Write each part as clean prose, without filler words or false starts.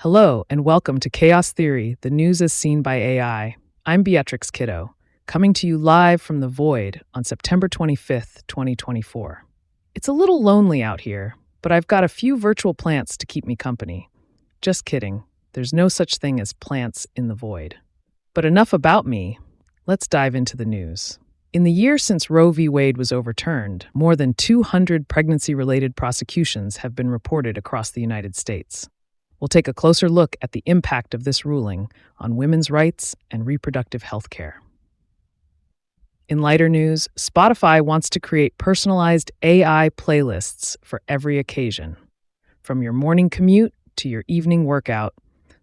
Hello, and welcome to Chaos Theory, the news as seen by AI. I'm Beatrix Kiddo, coming to you live from the Void on September 25th, 2024. It's a little lonely out here, but I've got a few virtual plants to keep me company. Just kidding, there's no such thing as plants in the void. But enough about me, let's dive into the news. In the year since Roe v. Wade was overturned, more than 200 pregnancy-related prosecutions have been reported across the United States. We'll take a closer look at the impact of this ruling on women's rights and reproductive health care. In lighter news, Spotify wants to create personalized AI playlists for every occasion. From your morning commute to your evening workout,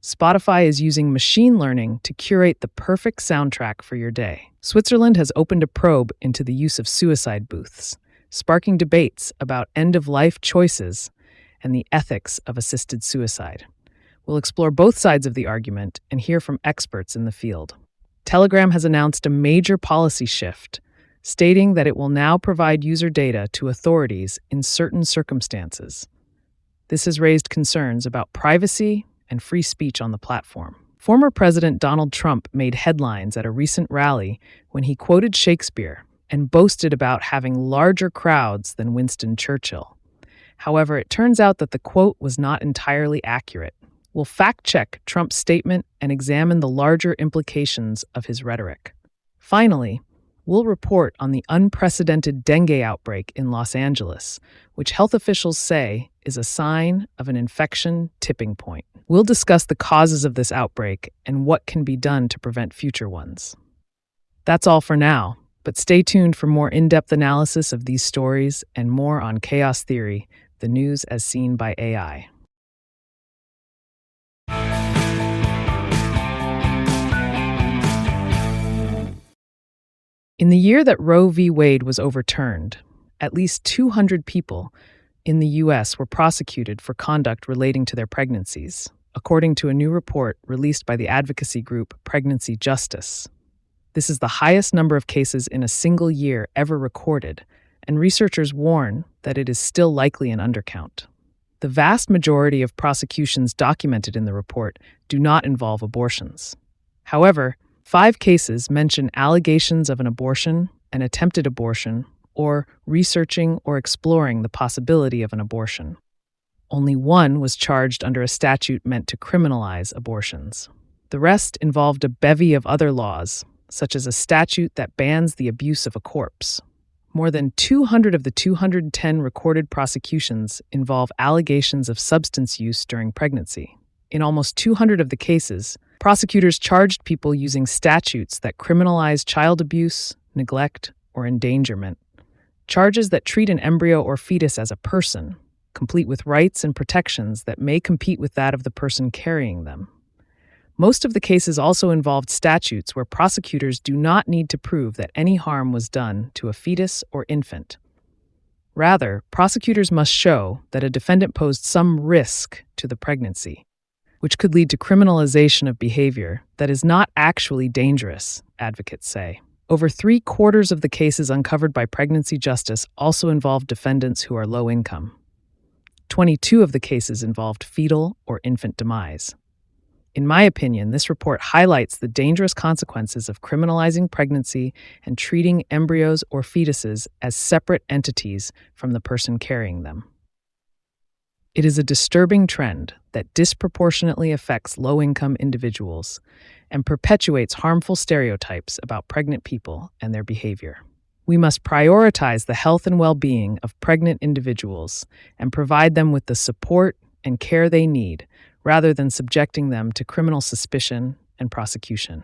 Spotify is using machine learning to curate the perfect soundtrack for your day. Switzerland has opened a probe into the use of suicide booths, sparking debates about end-of-life choices and the ethics of assisted suicide. We'll explore both sides of the argument and hear from experts in the field. Telegram has announced a major policy shift, stating that it will now provide user data to authorities in certain circumstances. This has raised concerns about privacy and free speech on the platform. Former President Donald Trump made headlines at a recent rally when he quoted Shakespeare and boasted about having larger crowds than Winston Churchill. However, it turns out that the quote was not entirely accurate. We'll fact-check Trump's statement and examine the larger implications of his rhetoric. Finally, we'll report on the unprecedented dengue outbreak in Los Angeles, which health officials say is a sign of an infection tipping point. We'll discuss the causes of this outbreak and what can be done to prevent future ones. That's all for now, but stay tuned for more in-depth analysis of these stories and more on Chaos Theory, the news as seen by AI. In the year that Roe v. Wade was overturned, at least 200 people in the U.S. were prosecuted for conduct relating to their pregnancies, according to a new report released by the advocacy group Pregnancy Justice. This is the highest number of cases in a single year ever recorded, and researchers warn that it is still likely an undercount. The vast majority of prosecutions documented in the report do not involve abortions. However, 5 cases mention allegations of an abortion, an attempted abortion, or researching or exploring the possibility of an abortion. Only 1 was charged under a statute meant to criminalize abortions. The rest involved a bevy of other laws, such as a statute that bans the abuse of a corpse. More than 200 of the 210 recorded prosecutions involve allegations of substance use during pregnancy. In almost 200 of the cases, prosecutors charged people using statutes that criminalize child abuse, neglect, or endangerment. Charges that treat an embryo or fetus as a person, complete with rights and protections that may compete with that of the person carrying them. Most of the cases also involved statutes where prosecutors do not need to prove that any harm was done to a fetus or infant. Rather, prosecutors must show that a defendant posed some risk to the pregnancy, which could lead to criminalization of behavior that is not actually dangerous, advocates say. Over 3/4 of the cases uncovered by Pregnancy Justice also involved defendants who are low income. 22 of the cases involved fetal or infant demise. In my opinion, this report highlights the dangerous consequences of criminalizing pregnancy and treating embryos or fetuses as separate entities from the person carrying them. It is a disturbing trend that disproportionately affects low-income individuals and perpetuates harmful stereotypes about pregnant people and their behavior. We must prioritize the health and well-being of pregnant individuals and provide them with the support and care they need, rather than subjecting them to criminal suspicion and prosecution.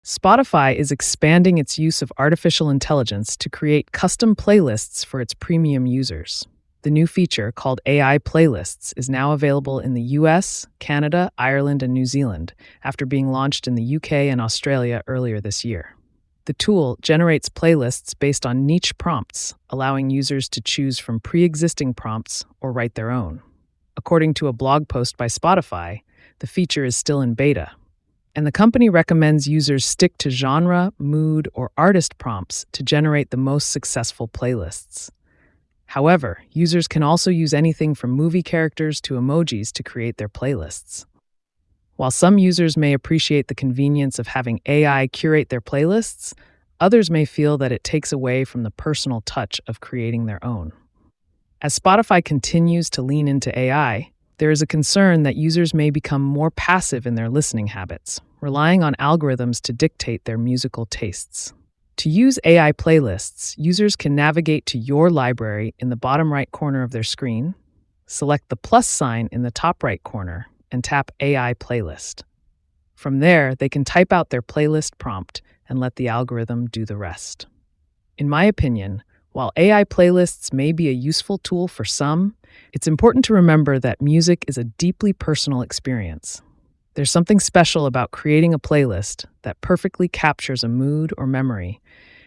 Spotify is expanding its use of artificial intelligence to create custom playlists for its premium users. The new feature, called AI Playlists, is now available in the US, Canada, Ireland, and New Zealand, after being launched in the UK and Australia earlier this year. The tool generates playlists based on niche prompts, allowing users to choose from pre-existing prompts or write their own. According to a blog post by Spotify, the feature is still in beta, And the company recommends users stick to genre, mood, or artist prompts to generate the most successful playlists. However, users can also use anything from movie characters to emojis to create their playlists. While some users may appreciate the convenience of having AI curate their playlists, others may feel that it takes away from the personal touch of creating their own. As Spotify continues to lean into AI, there is a concern that users may become more passive in their listening habits, relying on algorithms to dictate their musical tastes. To use AI playlists, users can navigate to your library in the bottom right corner of their screen, select the plus sign in the top right corner, and tap AI Playlist. From there, they can type out their playlist prompt and let the algorithm do the rest. In my opinion, while AI playlists may be a useful tool for some, it's important to remember that music is a deeply personal experience. There's something special about creating a playlist that perfectly captures a mood or memory,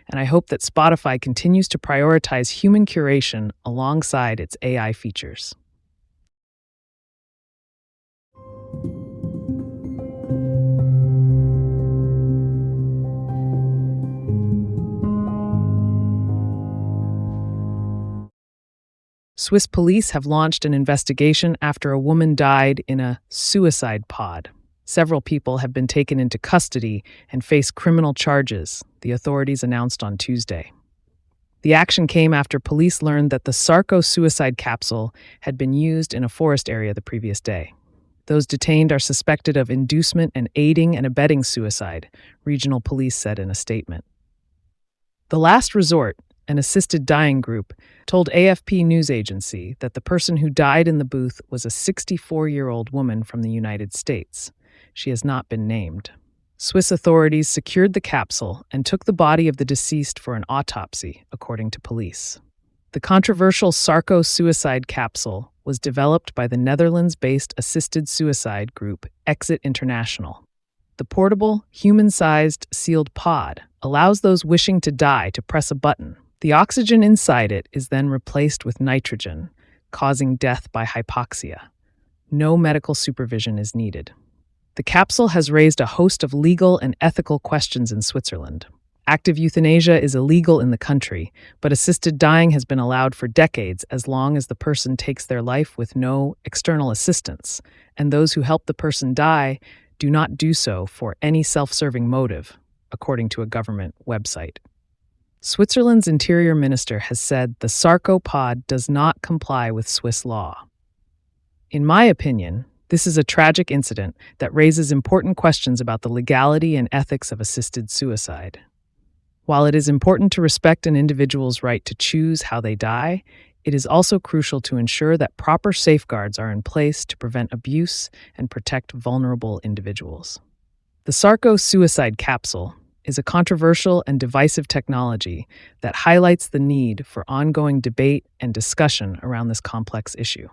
and I hope that Spotify continues to prioritize human curation alongside its AI features. Swiss police have launched an investigation after a woman died in a suicide pod. Several people have been taken into custody and face criminal charges, the authorities announced on Tuesday. The action came after police learned that the Sarko suicide capsule had been used in a forest area the previous day. Those detained are suspected of inducement and aiding and abetting suicide, regional police said in a statement. The Last Resort, an assisted dying group, told AFP news agency that the person who died in the booth was a 64-year-old woman from the United States. She has not been named. Swiss authorities secured the capsule and took the body of the deceased for an autopsy, according to police. The controversial Sarko suicide capsule was developed by the Netherlands-based assisted suicide group Exit International. The portable, human-sized sealed pod allows those wishing to die to press a button. The oxygen inside it is then replaced with nitrogen, causing death by hypoxia. No medical supervision is needed. The capsule has raised a host of legal and ethical questions in Switzerland. Active euthanasia is illegal in the country, but assisted dying has been allowed for decades as long as the person takes their life with no external assistance, and those who help the person die do not do so for any self-serving motive, according to a government website. Switzerland's interior minister has said the Sarko pod does not comply with Swiss law. In my opinion, this is a tragic incident that raises important questions about the legality and ethics of assisted suicide. While it is important to respect an individual's right to choose how they die, it is also crucial to ensure that proper safeguards are in place to prevent abuse and protect vulnerable individuals. The Sarko suicide capsule is a controversial and divisive technology that highlights the need for ongoing debate and discussion around this complex issue.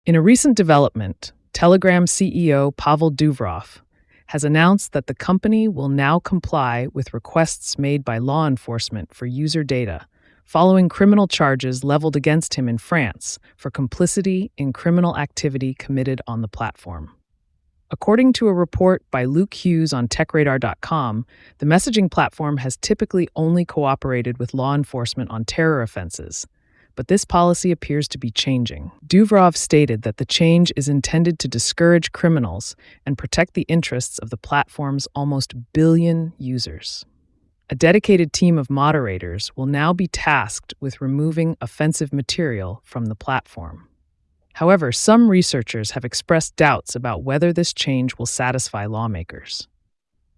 In a recent development, Telegram CEO Pavel Durov has announced that the company will now comply with requests made by law enforcement for user data following criminal charges leveled against him in France for complicity in criminal activity committed on the platform. According to a report by Luke Hughes on TechRadar.com, the messaging platform has typically only cooperated with law enforcement on terror offenses, but this policy appears to be changing. Duvrov stated that the change is intended to discourage criminals and protect the interests of the platform's almost billion users. A dedicated team of moderators will now be tasked with removing offensive material from the platform. However, some researchers have expressed doubts about whether this change will satisfy lawmakers.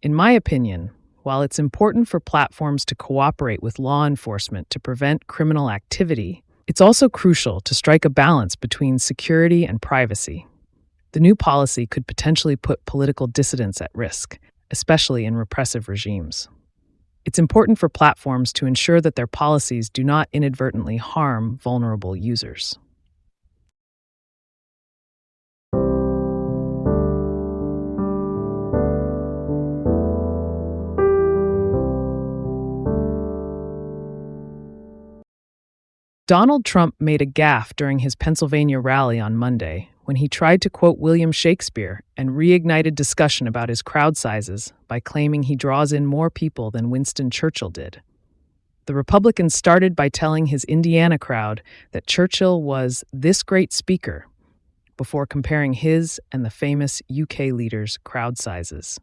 In my opinion, while it's important for platforms to cooperate with law enforcement to prevent criminal activity, it's also crucial to strike a balance between security and privacy. The new policy could potentially put political dissidents at risk, especially in repressive regimes. It's important for platforms to ensure that their policies do not inadvertently harm vulnerable users. Donald Trump made a gaffe during his Pennsylvania rally on Monday when he tried to quote William Shakespeare and reignited discussion about his crowd sizes by claiming he draws in more people than Winston Churchill did. The Republican started by telling his Indiana crowd that Churchill was this great speaker before comparing his and the famous UK leader's crowd sizes.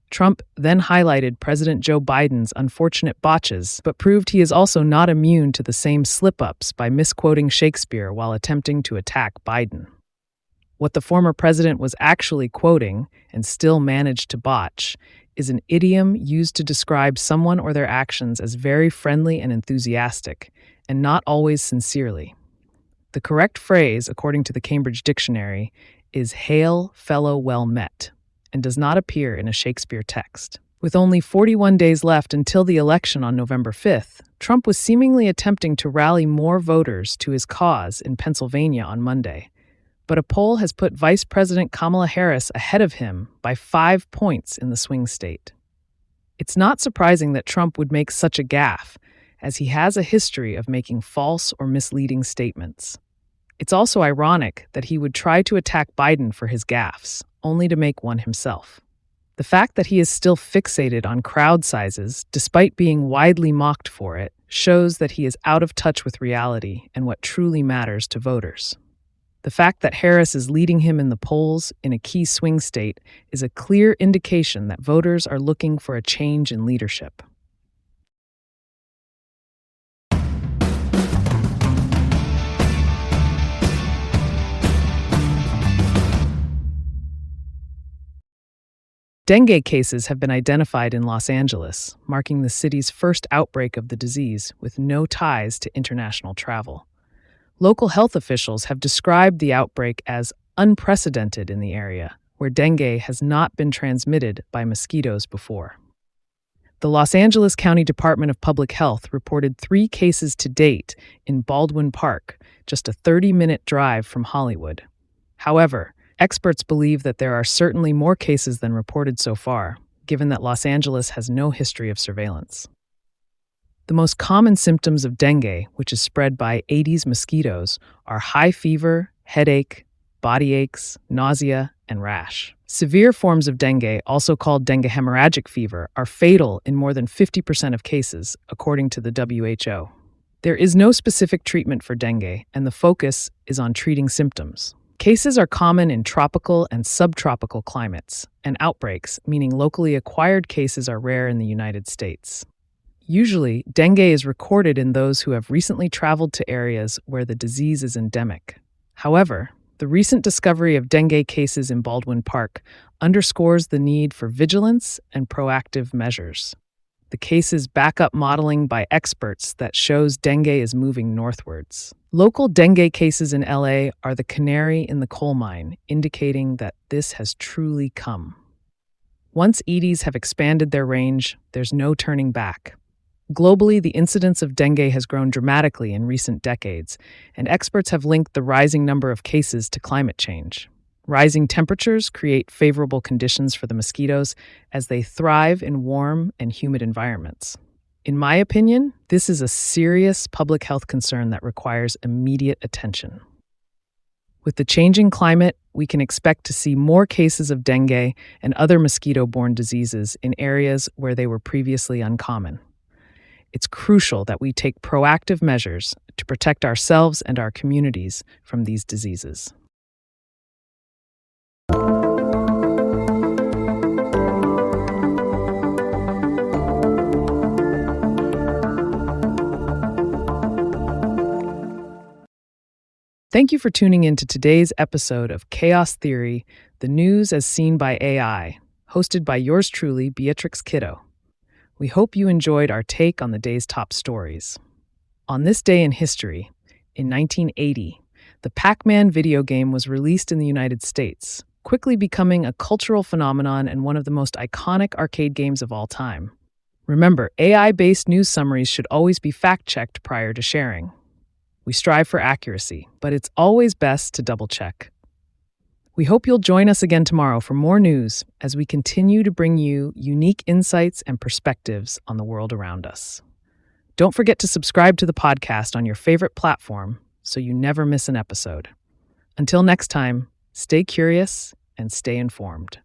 Trump then highlighted President Joe Biden's unfortunate botches, but proved he is also not immune to the same slip-ups by misquoting Shakespeare while attempting to attack Biden. What the former president was actually quoting, and still managed to botch, is an idiom used to describe someone or their actions as very friendly and enthusiastic, and not always sincerely. The correct phrase, according to the Cambridge Dictionary, is "hail, fellow well met," and does not appear in a Shakespeare text. With only 41 days left until the election on November 5th, Trump was seemingly attempting to rally more voters to his cause in Pennsylvania on Monday. But a poll has put Vice President Kamala Harris ahead of him by 5 points in the swing state. It's not surprising that Trump would make such a gaffe, as he has a history of making false or misleading statements. It's also ironic that he would try to attack Biden for his gaffes, only to make one himself. The fact that he is still fixated on crowd sizes, despite being widely mocked for it, shows that he is out of touch with reality and what truly matters to voters. The fact that Harris is leading him in the polls in a key swing state is a clear indication that voters are looking for a change in leadership. Dengue cases have been identified in Los Angeles, marking the city's first outbreak of the disease with no ties to international travel. Local health officials have described the outbreak as unprecedented in the area, where dengue has not been transmitted by mosquitoes before. The Los Angeles County Department of Public Health reported 3 cases to date in Baldwin Park, just a 30-minute drive from Hollywood. However, experts believe that there are certainly more cases than reported so far, given that Los Angeles has no history of surveillance. The most common symptoms of dengue, which is spread by Aedes mosquitoes, are high fever, headache, body aches, nausea, and rash. Severe forms of dengue, also called dengue hemorrhagic fever, are fatal in more than 50% of cases, according to the WHO. There is no specific treatment for dengue, and the focus is on treating symptoms. Cases are common in tropical and subtropical climates, and outbreaks, meaning locally acquired cases, are rare in the United States. Usually, dengue is recorded in those who have recently traveled to areas where the disease is endemic. However, the recent discovery of dengue cases in Baldwin Park underscores the need for vigilance and proactive measures. The cases back up modeling by experts that shows dengue is moving northwards. Local dengue cases in LA are the canary in the coal mine, indicating that this has truly come. Once Aedes have expanded their range, there's no turning back. Globally, the incidence of dengue has grown dramatically in recent decades, and experts have linked the rising number of cases to climate change. Rising temperatures create favorable conditions for the mosquitoes as they thrive in warm and humid environments. In my opinion, this is a serious public health concern that requires immediate attention. With the changing climate, we can expect to see more cases of dengue and other mosquito-borne diseases in areas where they were previously uncommon. It's crucial that we take proactive measures to protect ourselves and our communities from these diseases. Thank you for tuning in to today's episode of Chaos Theory, the news as seen by AI, hosted by yours truly, Beatrix Kiddo. We hope you enjoyed our take on the day's top stories. On this day in history, in 1980, the Pac-Man video game was released in the United States, quickly becoming a cultural phenomenon and one of the most iconic arcade games of all time. Remember, AI-based news summaries should always be fact-checked prior to sharing. We strive for accuracy, but it's always best to double-check. We hope you'll join us again tomorrow for more news as we continue to bring you unique insights and perspectives on the world around us. Don't forget to subscribe to the podcast on your favorite platform so you never miss an episode. Until next time, stay curious and stay informed.